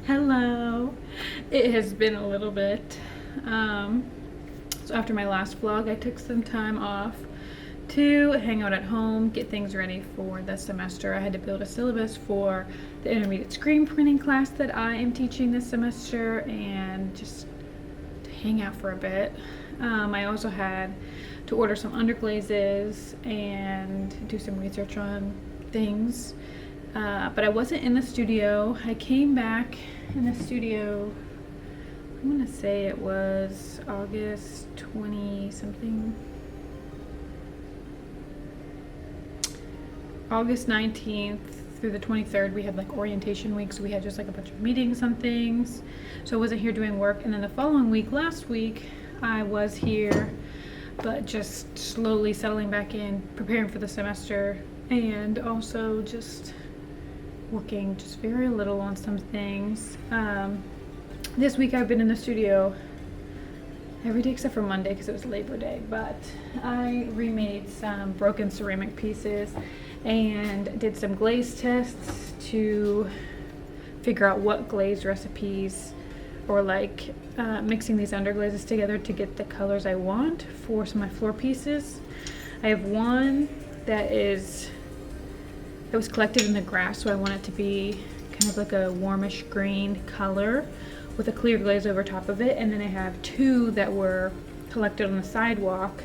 Hello. It has been a little bit. So after my last vlog, I took some time off to hang out at home, get things ready for the semester. I had to build a syllabus for the intermediate screen printing class that I am teaching this semester and just to hang out for a bit. I also had to order some underglazes and do some research on things. But I wasn't in the studio. I came back in the studio, I'm gonna say it was August 20 something. August 19th through the 23rd, we had like orientation week, so we had just like a bunch of meetings on things. So I wasn't here doing work. And then the following week, last week, I was here, but just slowly settling back in, preparing for the semester, and also just working just very little on some things. This week I've been in the studio every day except for Monday because it was Labor Day, but I remade some broken ceramic pieces and did some glaze tests to figure out what glaze recipes or like mixing these underglazes together to get the colors I want for some of my floor pieces. I have one that was collected in the grass, so I want it to be kind of like a warmish green color with a clear glaze over top of it. And then I have two that were collected on the sidewalk.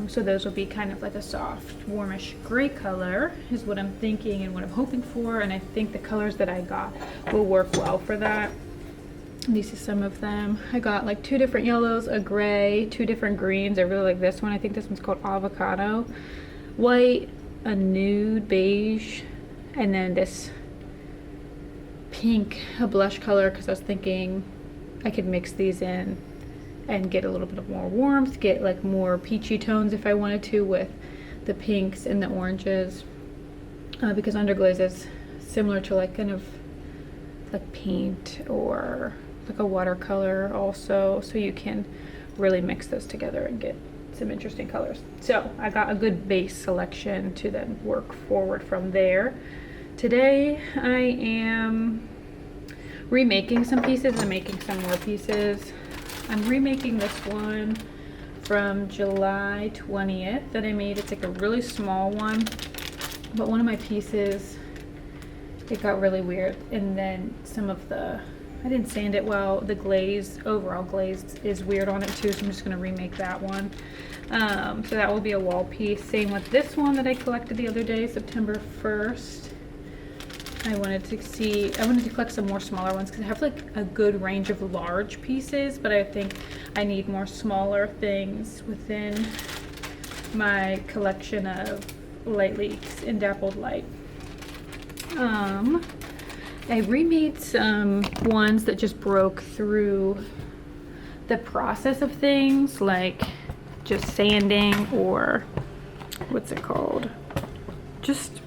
So those will be kind of like a soft, warmish gray color is what I'm thinking and what I'm hoping for. And I think the colors that I got will work well for that. These are some of them. I got like two different yellows, a gray, two different greens. I really like this one. I think this one's called avocado. White, a nude beige, and then this pink, a blush color, because I was thinking I could mix these in and get a little bit more warmth, get like more peachy tones if I wanted to with the pinks and the oranges, because underglaze is similar to like kind of like paint or like a watercolor also, so you can really mix those together and get some interesting colors. So I got a good base selection to then work forward from there. Today I am remaking some pieces and making some more pieces. I'm remaking this one from July 20th that I made. It's like a really small one, but one of my pieces, it got really weird, and then some of I didn't sand it well. The glaze, overall glaze, is weird on it too, so I'm just going to remake that one. So that will be a wall piece. Same with this one that I collected the other day, September 1st. I wanted to collect some more smaller ones because I have like a good range of large pieces, but I think I need more smaller things within my collection of light leaks in dappled light. I remade some ones that just broke through the process of things, like just sanding or what's it called? Just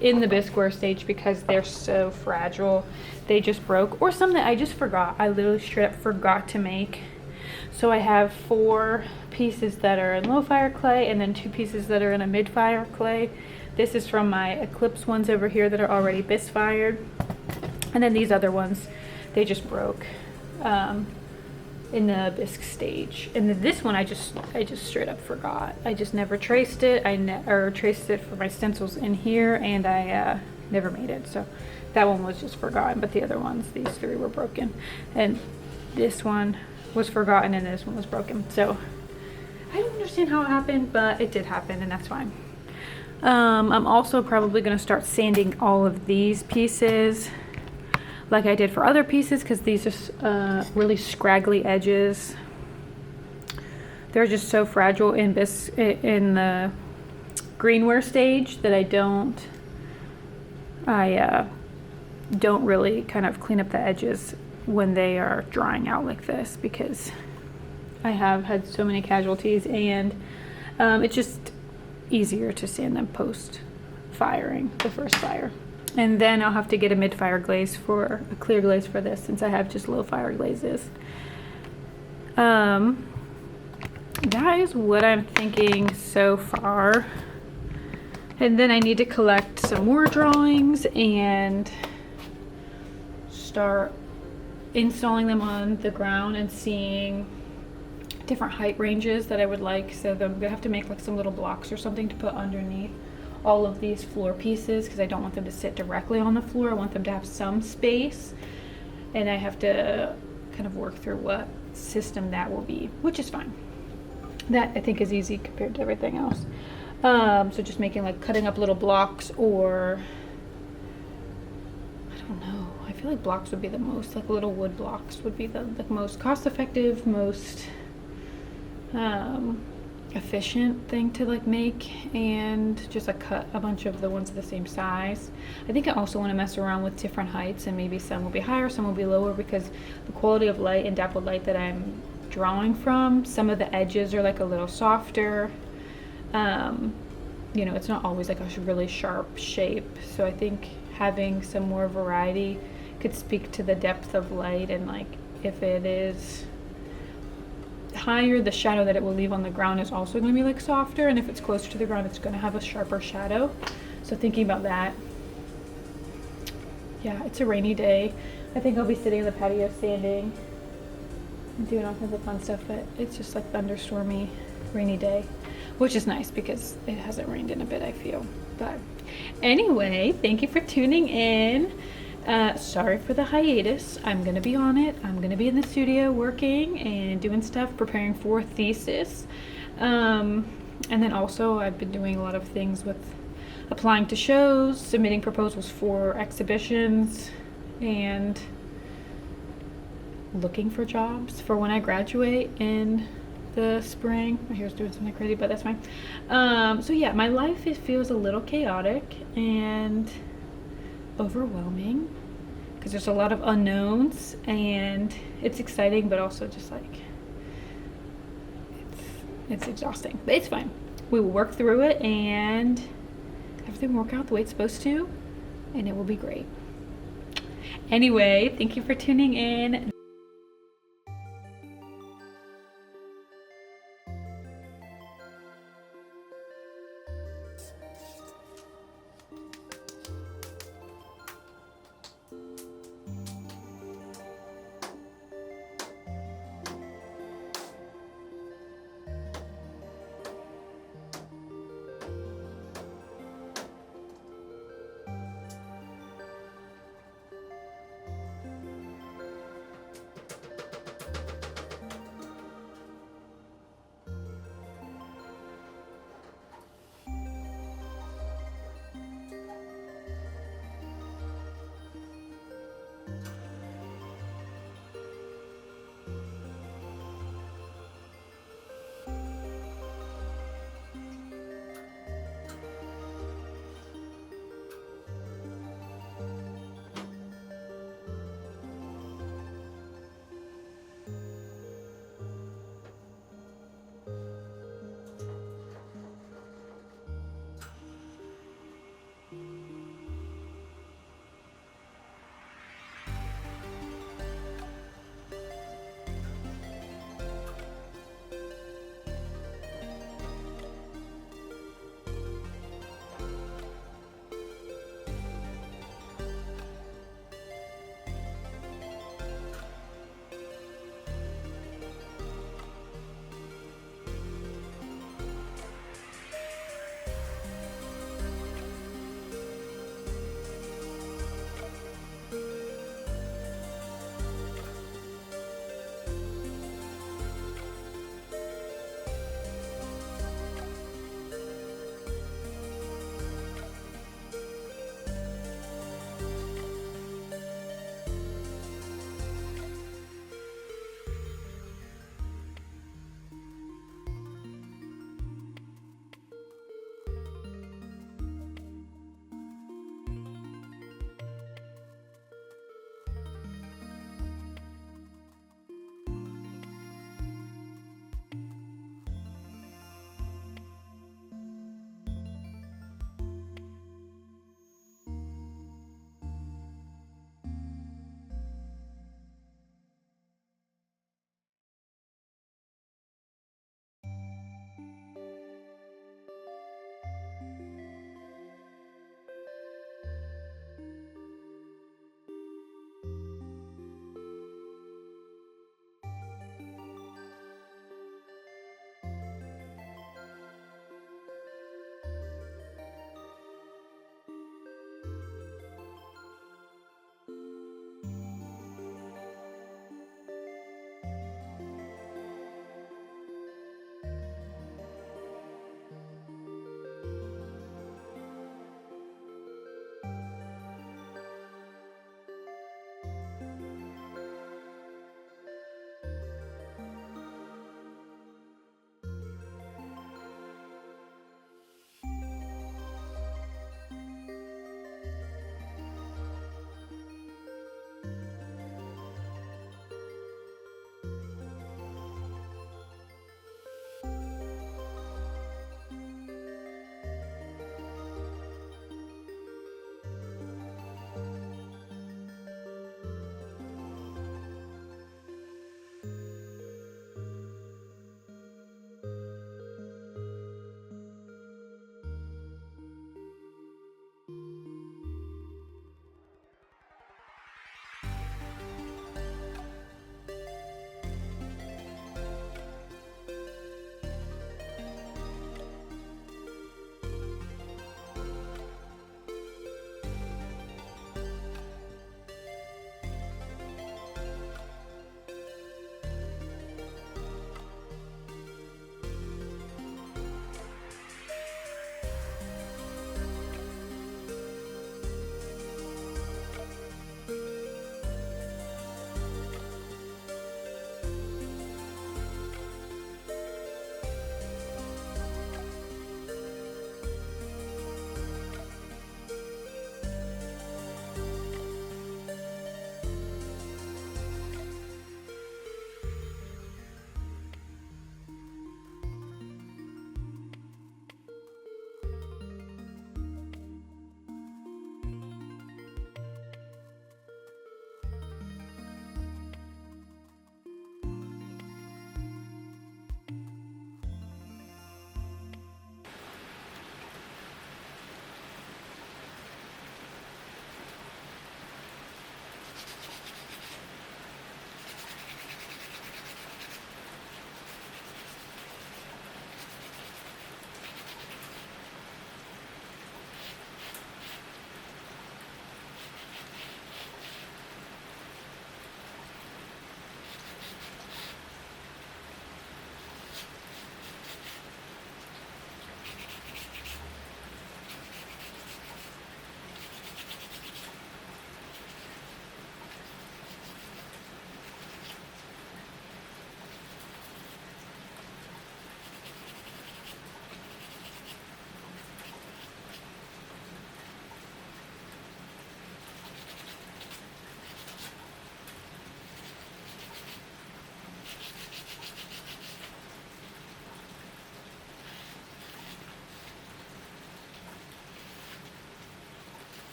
in the bisqueware stage, because they're so fragile. They just broke, or some that I just forgot. I literally straight up forgot to make. So I have 4 pieces that are in low fire clay and then 2 pieces that are in a mid fire clay. This is from my Eclipse ones over here that are already bisque fired. And then these other ones, they just broke in the bisque stage. And then this one, I just straight up forgot. I just never traced it. I traced it for my stencils in here, and I never made it. So that one was just forgotten. But the other ones, these 3 were broken, and this one was forgotten, and this one was broken. So I don't understand how it happened, but it did happen, and that's fine. I'm also probably going to start sanding all of these pieces like I did for other pieces, because these are really scraggly edges. They're just so fragile in the greenware stage that I don't really kind of clean up the edges when they are drying out like this, because I have had so many casualties, and it's just easier to sand them post firing, the first fire. And then I'll have to get a mid-fire glaze for a clear glaze for this, since I have just low fire glazes. That is what I'm thinking so far. And then I need to collect some more drawings and start installing them on the ground and seeing different height ranges that I would like. So I'm gonna have to make like some little blocks or something to put underneath all of these floor pieces, because I don't want them to sit directly on the floor. I want them to have some space, and I have to kind of work through what system that will be, which is fine. That I think is easy compared to everything else. So just making like cutting up little blocks, or I don't know, I feel like blocks would be the most, like little wood blocks would be the most cost effective, most efficient thing to like make, and just like cut a bunch of the ones the same size. I think I also want to mess around with different heights, and maybe some will be higher, some will be lower, because the quality of light and dappled light that I'm drawing from, some of the edges are like a little softer. You know, it's not always like a really sharp shape, so I think having some more variety could speak to the depth of light, and like if it is higher, the shadow that it will leave on the ground is also going to be like softer, and if it's closer to the ground, it's going to have a sharper shadow. So thinking about that. Yeah, it's a rainy day. I think I'll be sitting in the patio sanding and doing all kinds of fun stuff, but it's just like thunderstormy, rainy day, which is nice because it hasn't rained in a bit, I feel. But anyway, thank you for tuning in. Sorry for the hiatus. I'm gonna be on it. I'm gonna be in the studio working and doing stuff, preparing for thesis. And then also I've been doing a lot of things with applying to shows, submitting proposals for exhibitions, and looking for jobs for when I graduate in the spring. My hair's doing something crazy, but that's fine. So yeah, my life, it feels a little chaotic and overwhelming because there's a lot of unknowns, and it's exciting, but also just like it's exhausting, but it's fine. We will work through it and everything will work out the way it's supposed to, and it will be great. Anyway, thank you for tuning in.